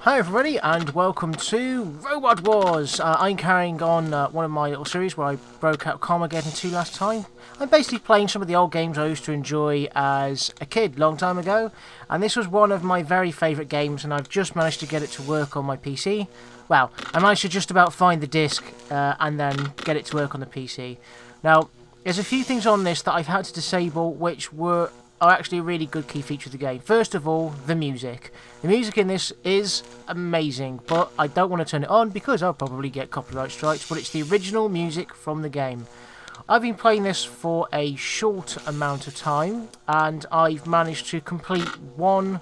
Hi everybody and welcome to Robot Wars. I'm carrying on one of my little series where I broke out Carmageddon 2 last time. I'm basically playing some of the old games I used to enjoy as a kid, long time ago. And this was one of my very favourite games, and I've just managed to get it to work on my PC. Well, I managed to just about find the disc and then get it to work on the PC. Now, there's a few things on this that I've had to disable which are actually a really good key feature of the game. First of all, the music. The music in this is amazing, but I don't want to turn it on because I'll probably get copyright strikes, but it's the original music from the game. I've been playing this for a short amount of time, and I've managed to complete one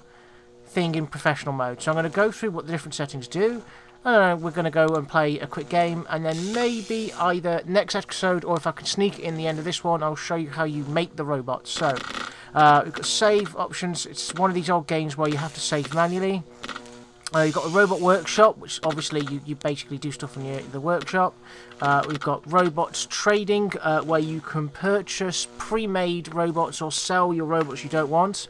thing in professional mode. So I'm going to go through what the different settings do, and we're going to go and play a quick game, and then maybe either next episode, or if I can sneak it in the end of this one, I'll show you how you make the robots. So, we've got save options. It's one of these old games where you have to save manually. You've got a robot workshop, which obviously you basically do stuff in the workshop. We've got robots trading, where you can purchase pre-made robots or sell your robots you don't want.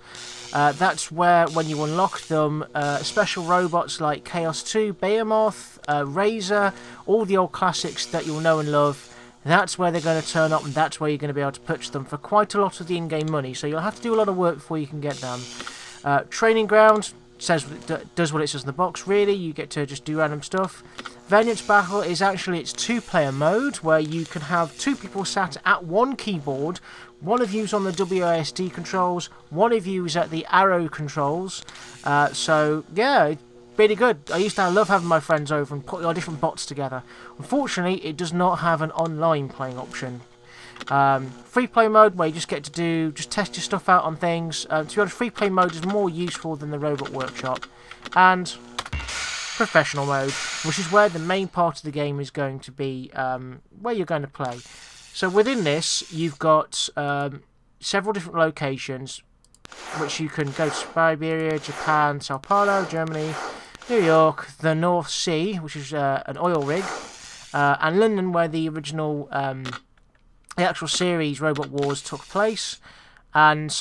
That's where, when you unlock them, special robots like Chaos 2, Behemoth, Razer, all the old classics that you'll know and love, that's where they're going to turn up, and that's where you're going to be able to purchase them for quite a lot of the in-game money. So you'll have to do a lot of work before you can get them. Training ground does what it says in the box, really. You get to just do random stuff. Vengeance Battle is actually its two-player mode, where you can have two people sat at one keyboard. One of you's on the WASD controls, one of you's at the arrow controls. So, yeah, really good. I used to love having my friends over and put our different bots together. Unfortunately, it does not have an online playing option. Free play mode, where you just get to test your stuff out on things. To be honest, free play mode is more useful than the Robot Workshop. And professional mode, which is where the main part of the game is going to be, where you're going to play. So within this, you've got several different locations, which you can go to: Siberia, Japan, Sao Paulo, Germany, New York, the North Sea, which is an oil rig, and London, where the original the actual series Robot Wars took place. And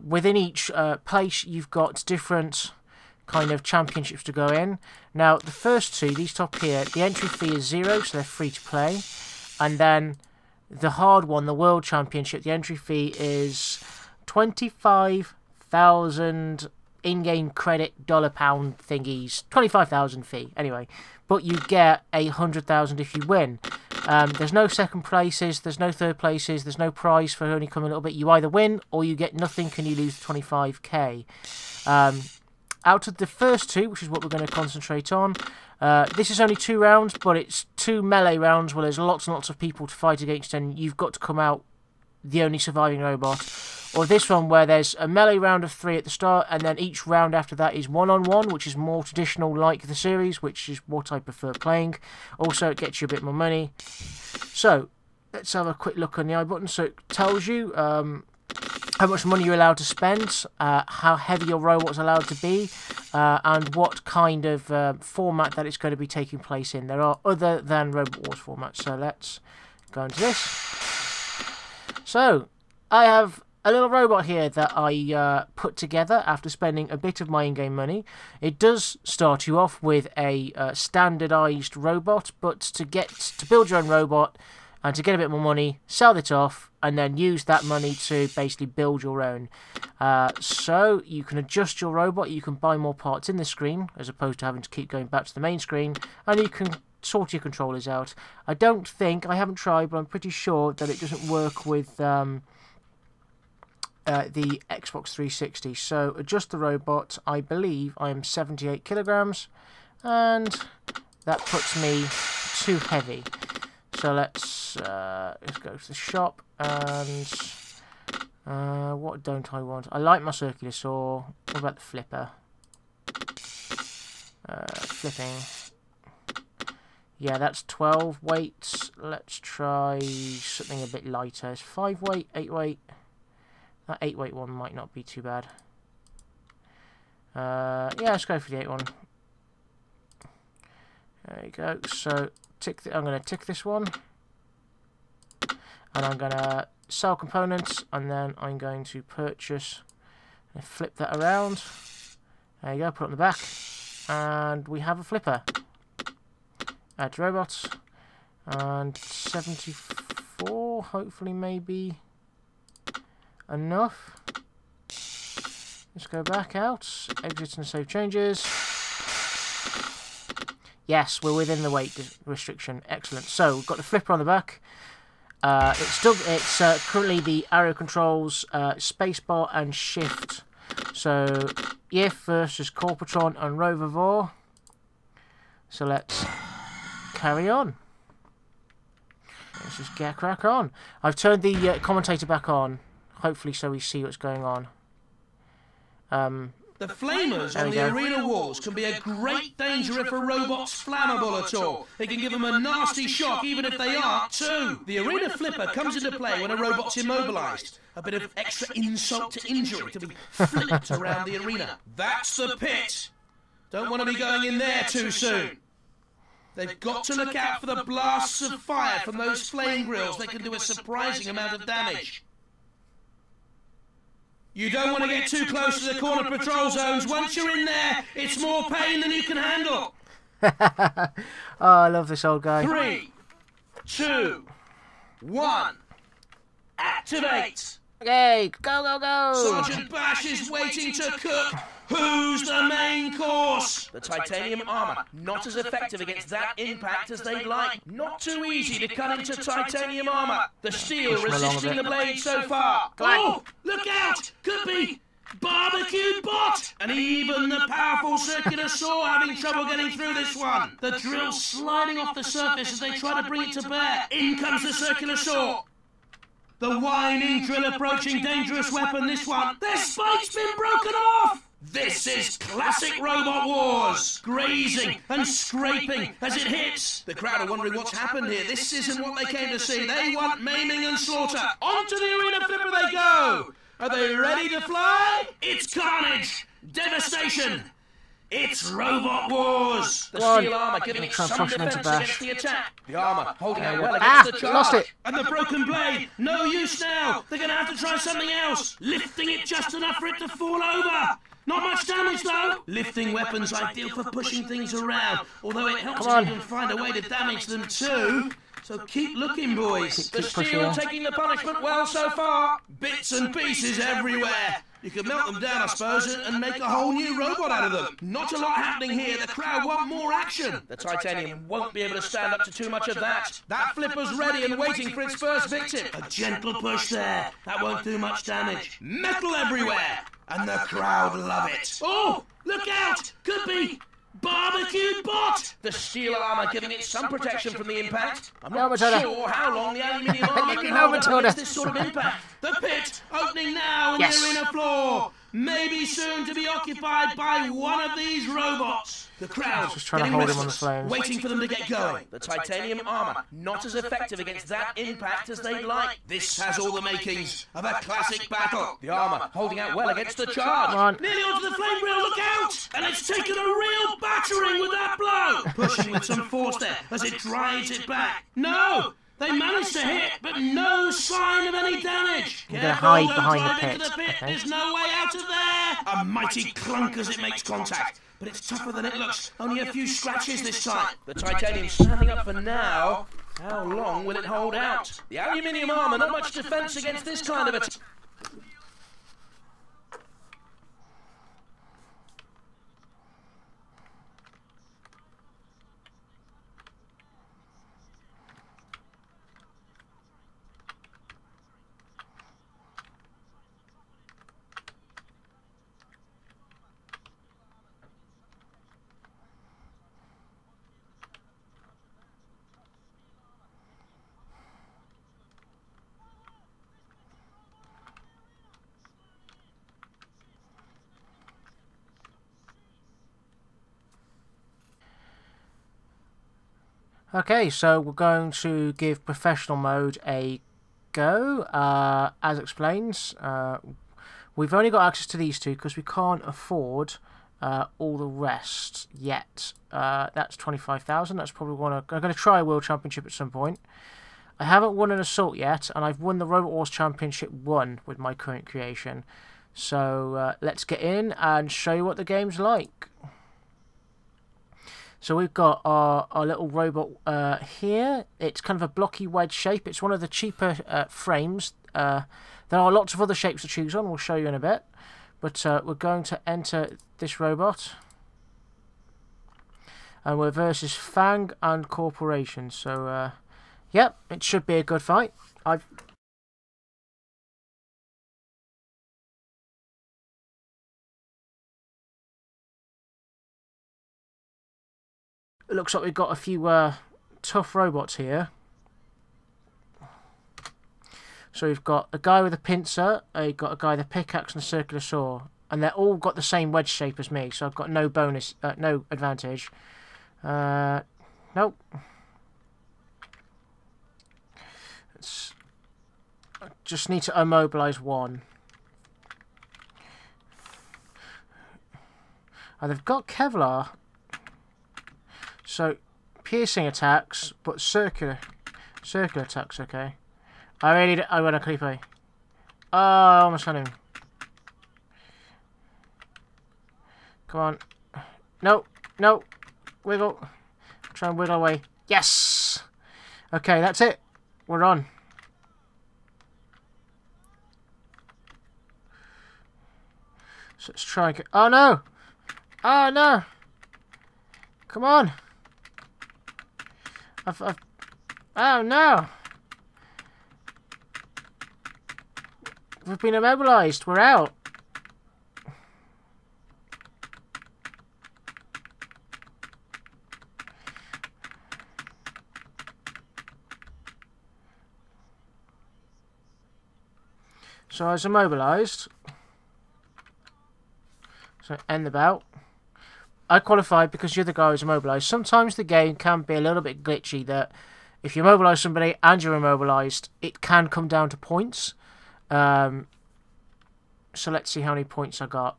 within each place, you've got different kind of championships to go in. Now, the first two, these top here, the entry fee is 0, so they're free to play. And then the hard one, the World Championship, the entry fee is 25,000 in-game credit, £, thingies, 25,000 fee, anyway. But you get 100,000 if you win. There's no second places, there's no third places, there's no prize for only coming a little bit. You either win or you get nothing and you lose 25k. Out of the first two, which is what we're going to concentrate on, this is only 2 rounds, but it's 2 melee rounds where there's lots and lots of people to fight against, and you've got to come out the only surviving robot. Or this one, where there's a melee round of 3 at the start, and then each round after that is one-on-one, which is more traditional like the series, which is what I prefer playing. Also, it gets you a bit more money. So, let's have a quick look on the I button. So it tells you how much money you're allowed to spend, how heavy your robot's allowed to be, and what kind of format that it's going to be taking place in. There are other than Robot Wars formats, so let's go into this. So, I have a little robot here that I put together after spending a bit of my in-game money. It does start you off with a standardised robot, but to build your own robot and to get a bit more money, sell it off, and then use that money to basically build your own. So you can adjust your robot, you can buy more parts in the screen, as opposed to having to keep going back to the main screen, and you can sort your controllers out. I haven't tried, but I'm pretty sure that it doesn't work with the Xbox 360. So adjust the robot. I believe I am 78 kilograms, and that puts me too heavy. So let's go to the shop, and what don't I want? I like my circular saw. What about the flipper? Flipping. Yeah, that's 12 weights. Let's try something a bit lighter. It's 5 weight, 8 weight. That 8 weight one might not be too bad. Yeah, let's go for the 8 one. There you go. So I'm going to tick this one, and I'm going to sell components, and then I'm going to purchase and flip that around. There you go, put it on the back. And we have a flipper. Add to robots. And 74, hopefully, maybe enough. Let's go back out. Exit and save changes. Yes, we're within the weight restriction. Excellent. So we've got the flipper on the back. It's currently the arrow controls, spacebar and shift. So Yif versus Corpatron and Rover Vor. So let's carry on. Let's just get crack on. I've turned the commentator back on, hopefully so we see what's going on. The flamers on the arena walls can be a great danger if a robot's flammable at all. They can give them a nasty shock even if they aren't too. The arena flipper comes into play when a robot's immobilised. A bit of extra insult to injury to be flipped around the arena. That's the pit. Don't want to be going in there too soon. They've got to look out for the blasts of fire from those flame grills. They can do a surprising amount of damage. You don't want to get too close to the corner patrol zones. Once you're in there, it's more pain than you can handle. Oh, I love this old guy. 3, 2, 1. Activate. Okay, go, go, go. Sergeant Bash is waiting to cook. Who's the main course? The titanium armour, not as effective against that impact as they'd like. Not too easy to cut into titanium armour. The steel resisting the blade so far. Oh, look out! Could be barbecued bot! And even the powerful circular saw having trouble getting through this one. The drill sliding off the surface as they try to bring it to bear. In comes the circular saw. The whining drill approaching, dangerous weapon this one. Their spike's been broken off! This is classic Robot Wars! Grazing and scraping as it hits. The crowd are wondering what's happened here. This isn't what they came to see. They want maiming and slaughter. Onto the arena flipper they go! Are they ready to fly? It's carnage! Devastation! It's Robot Wars! The steel armour giving it some defence against the attack. The armour holding out well against the charge. Lost it. And the broken blade, no use now. They're going to have to try something else. Lifting it just enough for it to fall over. Not much damage though. Lifting weapons ideal for pushing things around, although it helps if you can find a way to damage them too. So keep looking, boys. The steel taking the punishment well so far. Bits and pieces everywhere. You could melt them down, I suppose, and make a whole new robot out of them. Not a lot happening here. The crowd want more action. The titanium won't be able to stand up to too much of that. That flipper's ready and waiting for its first victim. A gentle push there. That won't do much damage. Metal everywhere. And the crowd love it. Oh, look out! Could be barbecued bot! The steel armour giving it some protection from the impact. I'm not sure how long the aluminium armour can hold up against this sort of impact. The pit opening now in the arena floor. Maybe soon to be occupied by one of these robots. The crowd just trying to hold him on the flames, waiting for them to get going. The titanium armour, not as effective against that impact as they'd like. This has all the makings of a classic battle. The armour holding out well against the charge. Nearly onto the flame grill, look out! And it's taken a real battering with that blow. Pushing with some force there as it drives it back. No! They managed to hit, but no sign of any damage. They're going to hide behind the pit. Okay. There's no way out of there. A mighty clunk as it makes contact. But it's tougher than it looks. Only a few scratches this time. The titanium standing up for now. How long will it hold out? The aluminium armour, not much defence against this kind of attack. Okay, so we're going to give professional mode a go. As explains, we've only got access to these two because we can't afford all the rest yet. That's 25,000. That's probably one. I'm going to try a World Championship at some point. I haven't won an assault yet, and I've won the Robot Wars Championship 1 with my current creation. So let's get in and show you what the game's like. So we've got our little robot here. It's kind of a blocky wedge shape. It's one of the cheaper frames. There are lots of other shapes to choose on. We'll show you in a bit. But we're going to enter this robot. And we're versus Fang and Corporation. So, yep, it should be a good fight. It looks like we've got a few tough robots here. So we've got a guy with a pincer, we've got a guy with a pickaxe and a circular saw, and they're all got the same wedge shape as me, so I've got no bonus, no advantage. Nope. I just need to immobilize one. And they've got Kevlar. So, piercing attacks, but circular attacks, okay. I want a creepy. Oh, I almost had him. Come on. No, no. Wiggle. Try and wiggle away. Yes! Okay, that's it. We're on. So let's try and get... Oh, no! Oh, no! Come on! Oh, no! We've been immobilized. We're out. So I was immobilized. So end the bout. I qualified because the other guy was immobilized. Sometimes the game can be a little bit glitchy that if you immobilize somebody and you're immobilized, it can come down to points. So let's see how many points I got.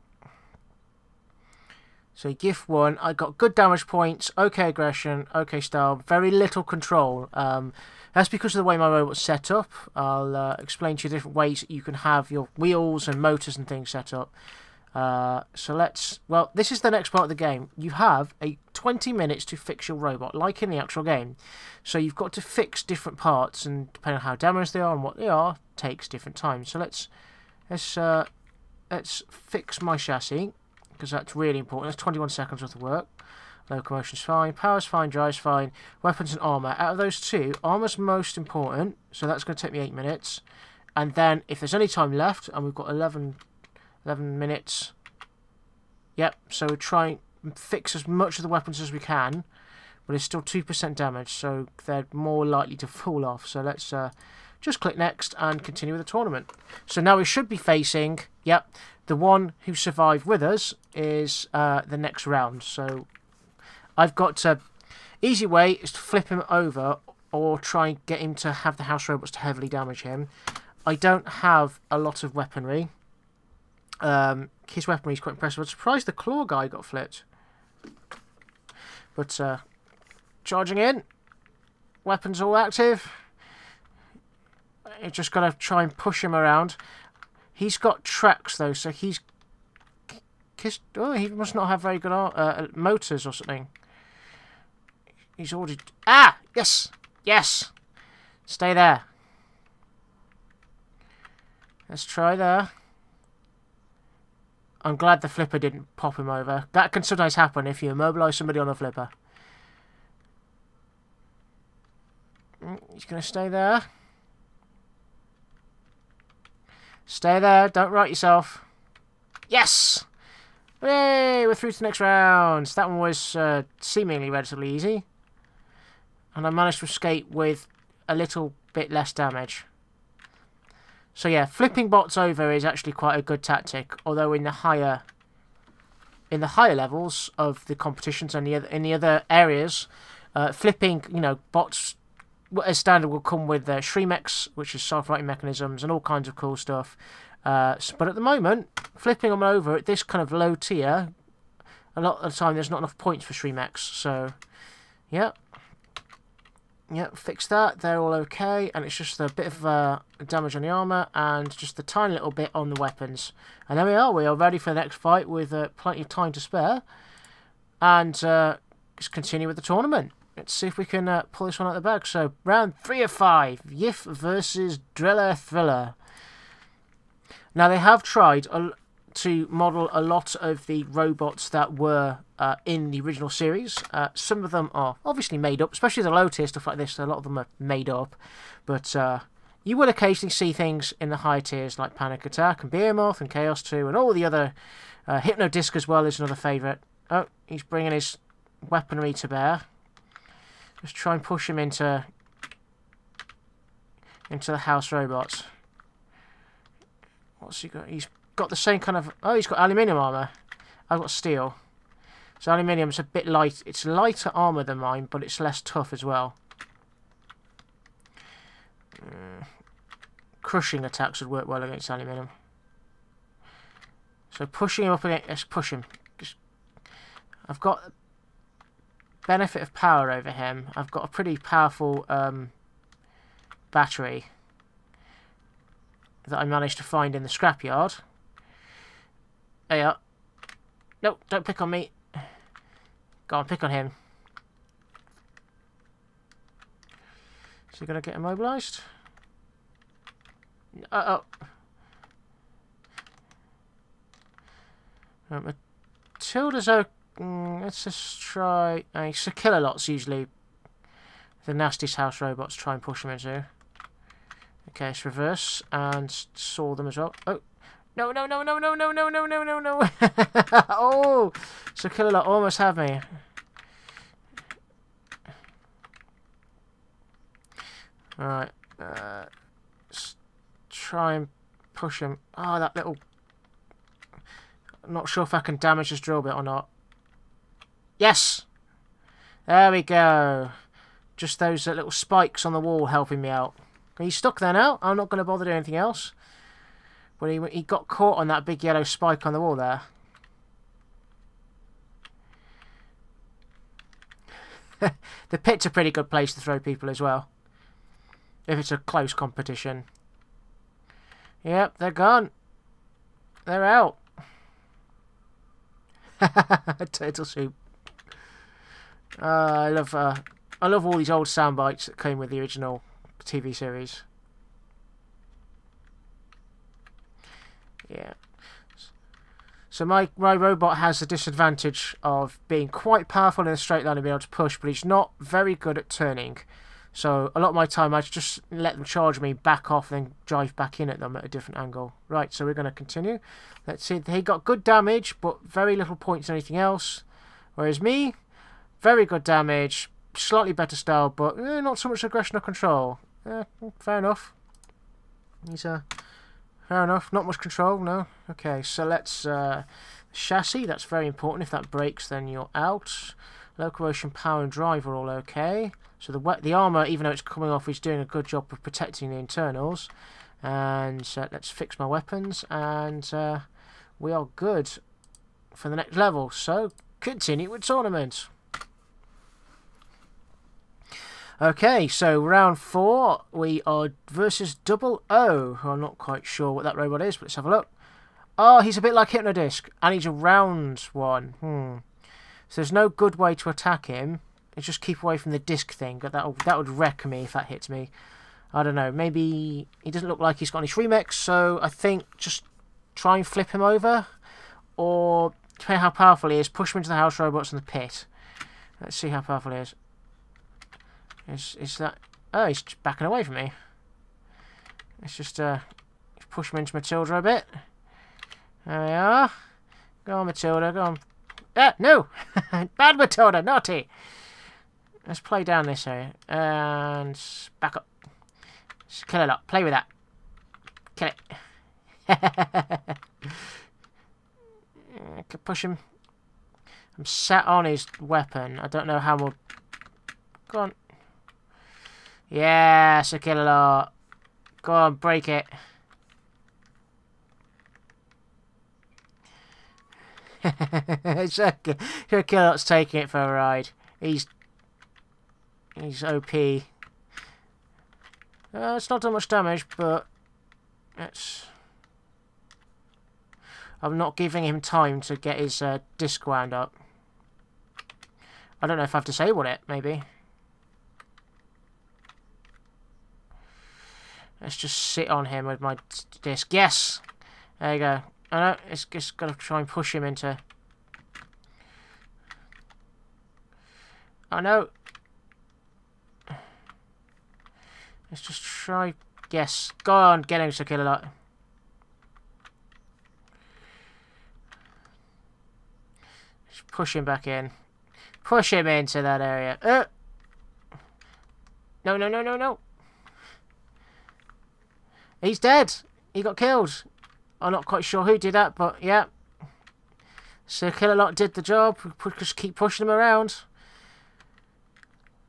So gift 1, I got good damage points, okay aggression, okay style, very little control. That's because of the way my robot's set up. I'll explain to you different ways that you can have your wheels and motors and things set up. So let's... Well, this is the next part of the game. You have 20 minutes to fix your robot, like in the actual game. So you've got to fix different parts, and depending on how damaged they are and what they are, takes different time. So let's fix my chassis, because that's really important. That's 21 seconds worth of work. Locomotion's fine, power's fine, drive's fine, weapons and armour. Out of those two, armour's most important, so that's going to take me 8 minutes. And then, if there's any time left, and we've got 11 minutes, yep, so we're trying to fix as much of the weapons as we can, but it's still 2% damage, so they're more likely to fall off. So let's just click next and continue with the tournament. So now we should be facing, yep, the one who survived with us is the next round. So I've got to... Easy way is to flip him over or try and get him to have the house robots to heavily damage him. I don't have a lot of weaponry. His weaponry is quite impressive. I'm surprised the claw guy got flipped. But charging in. Weapons all active. You just got to try and push him around. He's got tracks though, so he's... Oh, he must not have very good motors or something. He's already... Ah! Yes! Yes! Stay there. Let's try there. I'm glad the flipper didn't pop him over. That can sometimes happen if you immobilise somebody on a flipper. He's going to stay there. Stay there. Don't right yourself. Yes! Yay! We're through to the next round. That one was seemingly relatively easy. And I managed to escape with a little bit less damage. So yeah, flipping bots over is actually quite a good tactic. Although in the higher levels of the competitions and in the other areas, flipping, you know, bots as standard will come with Shremex, which is self-righting mechanisms and all kinds of cool stuff. But at the moment, flipping them over at this kind of low tier, a lot of the time there's not enough points for Shremex. So yeah. Yeah, fix that. They're all okay. And it's just a bit of damage on the armour and just a tiny little bit on the weapons. And there we are. We are ready for the next fight with plenty of time to spare. And just continue with the tournament. Let's see if we can pull this one out of the bag. So, round 3 of 5. Yif versus Driller Thriller. Now, they have tried to model a lot of the robots that were in the original series. Some of them are obviously made up, especially the low tier stuff like this. A lot of them are made up. But you will occasionally see things in the higher tiers like Panic Attack and Behemoth and Chaos 2 and all the other... Hypno Disc as well is another favourite. Oh, he's bringing his weaponry to bear. Just try and push him into the house robots. What's he got? He's got the same kind of... Oh, he's got aluminium armour. I've got steel. So aluminium's a bit light. It's lighter armour than mine, but it's less tough as well. Crushing attacks would work well against aluminium. So pushing him up against... Let's push him. I've got benefit of power over him. I've got a pretty powerful battery that I managed to find in the scrapyard. There you are. No, don't pick on me. Go on, pick on him. Is he going to get immobilised? Uh-oh. Matilda's okay. Let's just try... So killer lots usually the nastiest house robots try and push them into. Okay, let's reverse and saw them as well. Oh! No, no, no, no, no, no, no, no, no, no, no! Oh! So killer lot almost had me. Alright. Let's try and push him. Oh, that little... I'm not sure if I can damage this drill bit or not. Yes! There we go. Just those little spikes on the wall helping me out. He's stuck there now. I'm not going to bother doing anything else. But he got caught on that big yellow spike on the wall there. The pit's a pretty good place to throw people as well. If it's a close competition. Yep, they're gone. They're out. Turtle soup. I love all these old sound bites that came with the original TV series. Yeah. So my robot has the disadvantage of being quite powerful in a straight line and being able to push, but he's not very good at turning. So a lot of my time I just let them charge me, back off, then drive back in at them at a different angle. Right, so we're going to continue. Let's see. He got good damage, but very little points on anything else. Whereas me, very good damage, slightly better style, but not so much aggression or control. Fair enough. He's fair enough. Not much control, no. Okay, so let's chassis. That's very important. If that breaks, then you're out. Locomotion, power, and drive are all okay. So the armour, even though it's coming off, is doing a good job of protecting the internals. And let's fix my weapons, and we are good for the next level. So continue with tournament. Okay, so round 4, we are versus Double O, who I'm not quite sure what that robot is, but let's have a look. Oh, he's a bit like Hypnodisc, and he's a round one. So there's no good way to attack him. It's just keep away from the disc thing. But that would wreck me if that hits me. I don't know. Maybe he doesn't look like he's got any free mechs, so I think just try and flip him over, or depending how powerful he is, push him into the house robots in the pit. Let's see how powerful he is. Is that... Oh, he's backing away from me. Let's just push him into Matilda a bit. There we are. Go on, Matilda, go on. Ah, no! Bad Matilda, naughty! Let's play down this area. And back up. Just kill it up. Play with that. Kill it. I can push him. I'm sat on his weapon. I don't know how we'll... Go on. Yes, a kill a lot. Go on, break it. It's okay. Kilot's taking it for a ride. He's OP. It's not done much damage, but I'm not giving him time to get his disc wound up. I don't know if I've disabled it, maybe. Let's just sit on him with my disc. Yes! There you go. I know, it's just got to try and push him into... Oh no! Let's just try... Yes, go on, get him to kill a lot. Just push him back in. Push him into that area. No, no, no, no, no. He's dead. He got killed. I'm not quite sure who did that, but yeah. So Kill-A-Lot did the job. Just keep pushing him around.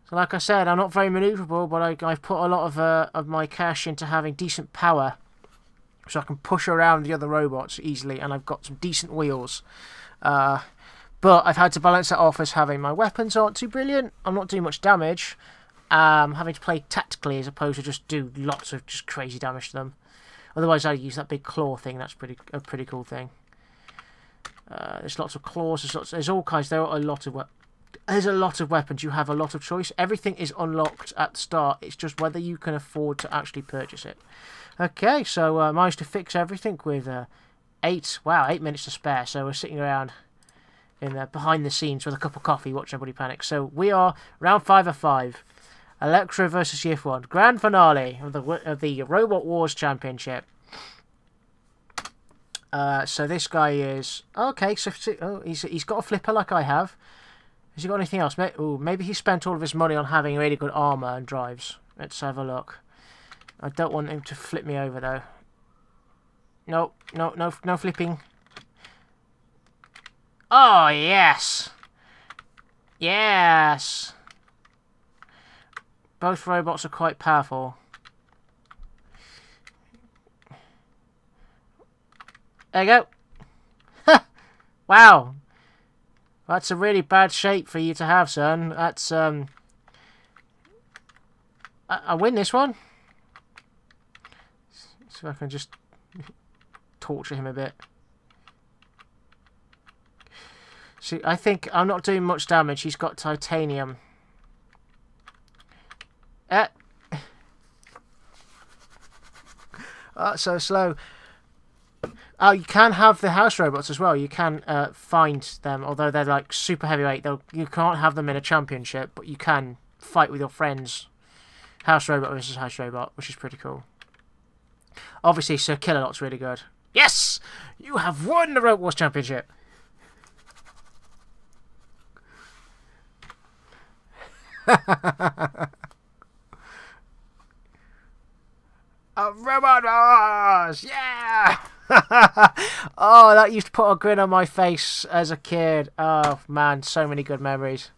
So like I said, I'm not very manoeuvrable, but I've put a lot of my cash into having decent power. So I can push around the other robots easily, and I've got some decent wheels. But I've had to balance that off as having my weapons aren't too brilliant. I'm not doing much damage. Having to play tactically as opposed to just do lots of just crazy damage to them. Otherwise, I'd use that big claw thing. That's a pretty cool thing. There's lots of claws. There's all kinds. There's a lot of weapons. You have a lot of choice. Everything is unlocked at the start. It's just whether you can afford to actually purchase it. Okay, so I managed to fix everything with 8 minutes to spare. So we're sitting around in behind the scenes with a cup of coffee watching everybody panic. So we are round 5 of 5. Electra versus Yift 1. Grand finale of the Robot Wars Championship. So this guy is... Okay, so he's got a flipper like I have. Has he got anything else? Maybe he spent all of his money on having really good armour and drives. Let's have a look. I don't want him to flip me over, though. No, no, no, no flipping. Oh, yes! Yes! Both robots are quite powerful. There you go. Wow. That's a really bad shape for you to have, son. That's, I win this one. So I can just torture him a bit. See, I think I'm not doing much damage. He's got titanium. So slow. Oh, you can have the house robots as well. You can find them, although they're like super heavyweight. You can't have them in a championship, but you can fight with your friends. House robot versus house robot, which is pretty cool. Obviously, Sir Kill-A-Lot's really good. Yes! You have won the Robot Wars Championship! Robot Wars! Yeah! Oh, that used to put a grin on my face as a kid. Oh, man, so many good memories.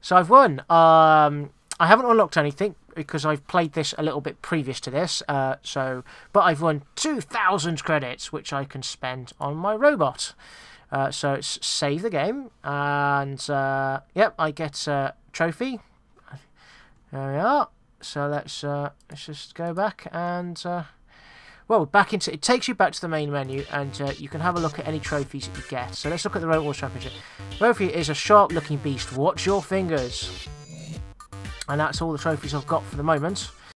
So I've won. I haven't unlocked anything because I've played this a little bit previous to this. But I've won 2,000 credits, which I can spend on my robot. So it's save the game, and yep, I get a trophy. There we are. So let's just go back and well, back into it. Takes you back to the main menu, and you can have a look at any trophies that you get. So let's look at the Robot Wars Championship. Trophy is a sharp-looking beast. Watch your fingers. And that's all the trophies I've got for the moment.